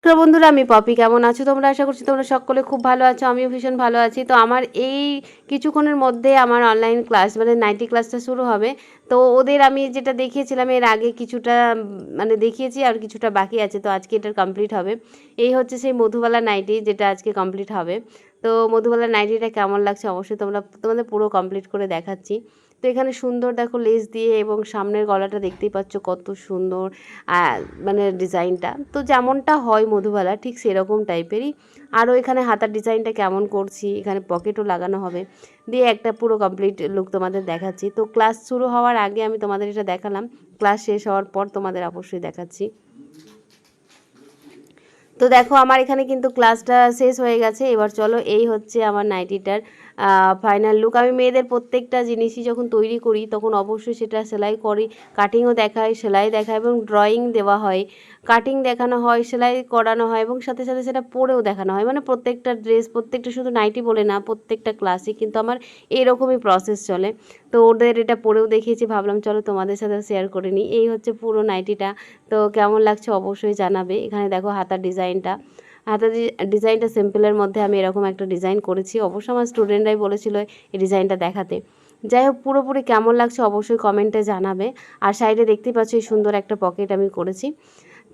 তো বন্ধুরা, আমি পপি। কেমন আছো তোমরা? আশা করছি তোমরা সকলে খুব ভালো আছো। আমিও ভীষণ ভালো আছি। তো আমার এই কিছুক্ষণের মধ্যে আমার অনলাইন ক্লাস মানে নাইটি ক্লাসটা শুরু হবে। তো ওদের আমি যেটা দেখিয়েছিলাম এর আগে কিছুটা মানে দেখিয়েছি, আর কিছুটা বাকি আছে। তো আজকে এটার কমপ্লিট হবে। এই হচ্ছে সেই মধুবালা নাইটি যেটা আজকে কমপ্লিট হবে। তো মধুবালা নাইটিটা কেমন লাগছে অবশ্যই তোমাদের পুরো কমপ্লিট করে দেখাচ্ছি। তো এখানে সুন্দর দেখো লেস দিয়ে, এবং সামনের গলাটা দেখতেই পাচ্ছ কত সুন্দর মানে ডিজাইনটা। তো যেমনটা হয় মধুবালা ঠিক সেরকম টাইপেরই। আরও এখানে হাতার ডিজাইনটা কেমন করছি, এখানে পকেটও লাগানো হবে, দিয়ে একটা পুরো কমপ্লিট লুক তোমাদের দেখাচ্ছি। তো ক্লাস শুরু হওয়ার আগে আমি তোমাদের এটা দেখালাম, ক্লাস শেষ হওয়ার পর তোমাদের অবশ্যই দেখাচ্ছি। তো দেখো আমার এখানে কিন্তু ক্লাসটা শেষ হয়ে গেছে। এবার চলো, এই হচ্ছে আমার নাইটিটার ফাইনাল লুক। আমি মেয়েদের প্রত্যেকটা জিনিসই যখন তৈরি করি তখন অবশ্যই সেটা সেলাই করি, কাটিংও দেখাই, সেলাই দেখাই, এবং ড্রয়িং দেওয়া হয়, কাটিং দেখানো হয়, সেলাই করানো হয়, এবং সাথে সাথে সেটা পরেও দেখানো হয়। মানে প্রত্যেকটা ড্রেস, প্রত্যেকটা শুধু নাইটি বলে না, প্রত্যেকটা ক্লাসে কিন্তু আমার এরকমই প্রসেস চলে। তো ওদের এটা পরেও দেখিয়েছি, ভাবলাম চলো তোমাদের সাথে শেয়ার করে নিই। এই হচ্ছে পুরো নাইটিটা। তো কেমন লাগছে অবশ্যই জানাবে। এখানে দেখো হাতার ডিজাইনটা, হাতার ডিজাইনটা সিম্পলের মধ্যে আমি এরকম একটা ডিজাইন করেছি। অবশ্য আমার স্টুডেন্টরাই বলেছিল এই ডিজাইনটা দেখাতে। যাই হোক, পুরোপুরি কেমন লাগছে অবশ্যই কমেন্টে জানাবে। আর সাইডে দেখতেই পাচ্ছ এই সুন্দর একটা পকেট আমি করেছি।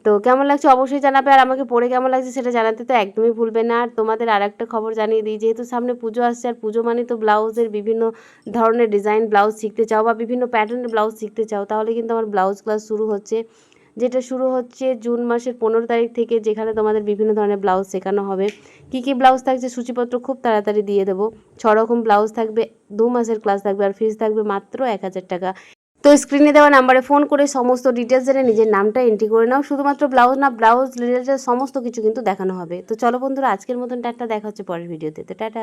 তো কেমন লাগছে অবশ্যই জানাবে, আর আমাকে পরে কেমন লাগছে সেটা জানাতে তো একদমই ভুলবে না। আর তোমাদের আর একটা খবর জানিয়ে দিই, যেহেতু সামনে পুজো আসছে, আর পুজো মানে তো ব্লাউজের বিভিন্ন ধরনের ডিজাইন ব্লাউজ শিখতে চাও বা বিভিন্ন প্যাটার্নের ব্লাউজ শিখতে চাও, তাহলে কিন্তু আমার ব্লাউজ ক্লাস শুরু হচ্ছে, যেটা শুরু হচ্ছে জুন মাসের 15 তারিখ থেকে, যেখানে তোমাদের বিভিন্ন ধরনের ব্লাউজ শেখানো হবে। কী কী ব্লাউজ থাকছে সূচিপত্র খুব তাড়াতাড়ি দিয়ে দেবো। 6 রকম ব্লাউজ থাকবে, 2 মাসের ক্লাস থাকবে, আর ফিস থাকবে মাত্র 1000 টাকা। তো স্ক্রিনে দেওয়া নাম্বারে ফোন করে সমস্ত ডিটেলস জেনে নিজের নামটা এন্ট্রি করে নাও। শুধুমাত্র ব্লাউজ না, ব্লাউজ রিলেটেড সমস্ত কিছু কিন্তু দেখানো হবে। তো চলো বন্ধুরা, আজকের মতন টাটা, দেখা হচ্ছে পরের ভিডিওতে। তো টাটা।